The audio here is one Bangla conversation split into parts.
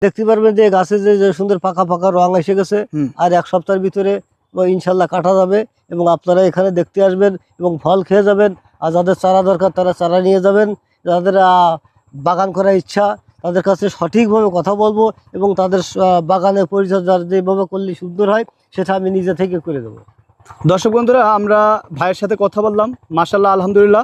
দেখতে পারবেন যে গাছে যে সুন্দর পাকা পাকা রং এসে গেছে। আর 1 সপ্তাহের ভিতরে ইনশাল্লাহ কাটা যাবে এবং আপনারা এখানে দেখতে আসবেন এবং ফল খেয়ে যাবেন। আর যাদের চারা দরকার তারা চারা নিয়ে যাবেন। যাদের বাগান করার ইচ্ছা তাদের কাছে সঠিকভাবে কথা বলবো এবং তাদের বাগানের পরিচর্যা যেভাবে করলে সুন্দর হয় সেটা আমি নিজে থেকে করে দেবো। দর্শক বন্ধুরা, আমরা ভাইয়ের সাথে কথা বললাম, মাশাআল্লাহ আলহামদুলিল্লাহ।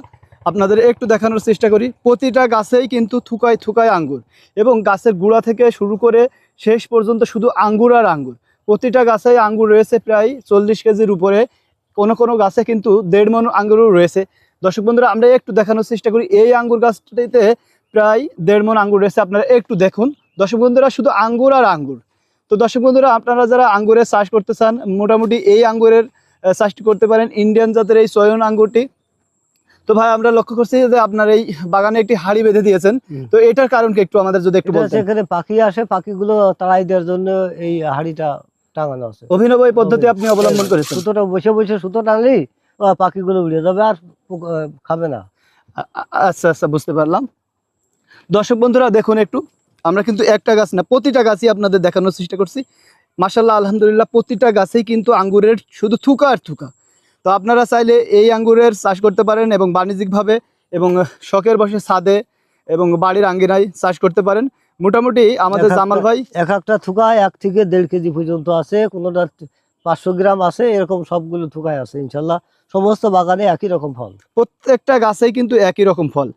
আপনাদের একটু দেখানোর চেষ্টা করি, প্রতিটা গাছেই কিন্তু থুকায় থুকায় আঙ্গুর এবং গাছের গুঁড়া থেকে শুরু করে শেষ পর্যন্ত শুধু আঙ্গুর আর আঙ্গুর। প্রতিটা গাছেই আঙ্গুর রয়েছে প্রায় 40 কেজির উপরে, কোনো কোনো গাছে কিন্তু 1.5 মণ আঙ্গুরও রয়েছে। দর্শক বন্ধুরা, আমরা একটু দেখানোর চেষ্টা করি, এই আঙ্গুর গাছটিতে প্রায় 1.5 মণ আঙ্গুর রয়েছে। আপনারা একটু দেখুন দর্শক বন্ধুরা, শুধু আঙ্গুর আর আঙ্গুর। তো দর্শক বন্ধুরা, আপনারা যারা আঙ্গুরের চাষ করতে চান মোটামুটি এই আঙ্গুরের চাষটি করতে পারেন, ইন্ডিয়ান জাতের এই চয়ন আঙ্গুরটি। তো ভাই, আমরা লক্ষ্য করছি যে আপনার এই বাগানে একটি হাড়ি বেঁধে দিয়েছেন, তো এটার কারণ কি একটু আমাদের যদি একটু বলতেন। এখানে পাখি আসে, পাখিগুলো তাড়াই দেওয়ার জন্য এই হাড়িটা টাঙানো আছে। অভিনব এই পদ্ধতি আপনি অবলম্বন করেছেন। সুতোটা বসে বসে সুতো টানলেই পাখিগুলো উড়ে যাবে আর খাবে না। আচ্ছা আচ্ছা, বুঝতে পারলাম। দর্শক বন্ধুরা দেখুন একটু, আমরা কিন্তু একটা গাছ না প্রতিটা গাছই আপনাদের দেখানোর চেষ্টা করছি। মাশাআল্লাহ আলহামদুলিল্লাহ, প্রতিটা গাছেই কিন্তু আঙ্গুরের শুধু থুকা আর থুকা। তো আপনারা চাইলে এই আঙ্গুরের চাষ করতে পারেন এবং বাণিজ্যিকভাবে এবং শখের বসে ছাদে এবং বাড়ির আঙ্গিনায় চাষ করতে পারেন। মোটামুটি আমাদের জামাল ভাই একটা থুকায় 1 থেকে 1.5 কেজি পর্যন্ত আছে, কোনোটা 500 গ্রাম আছে, এরকম সবগুলো থুকায় আছে। ইনশাল্লাহ সমস্ত বাগানে একই রকম ফল, প্রত্যেকটা গাছেই কিন্তু একই রকম ফল।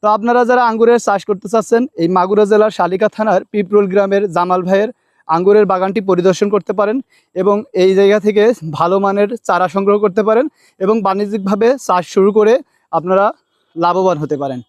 তো আপনারা যারা আঙ্গুরের চাষ করতে চাচ্ছেন, এই মাগুরা জেলার শালিকা থানার পিপরুল গ্রামের জামাল ভাইয়ের আঙ্গুরের বাগানটি পরিদর্শন করতে পারেন এবং এই জায়গা থেকে ভালো মানের চারা সংগ্রহ করতে পারেন এবং বাণিজ্যিকভাবে চাষ শুরু করে আপনারা লাভবান হতে পারেন।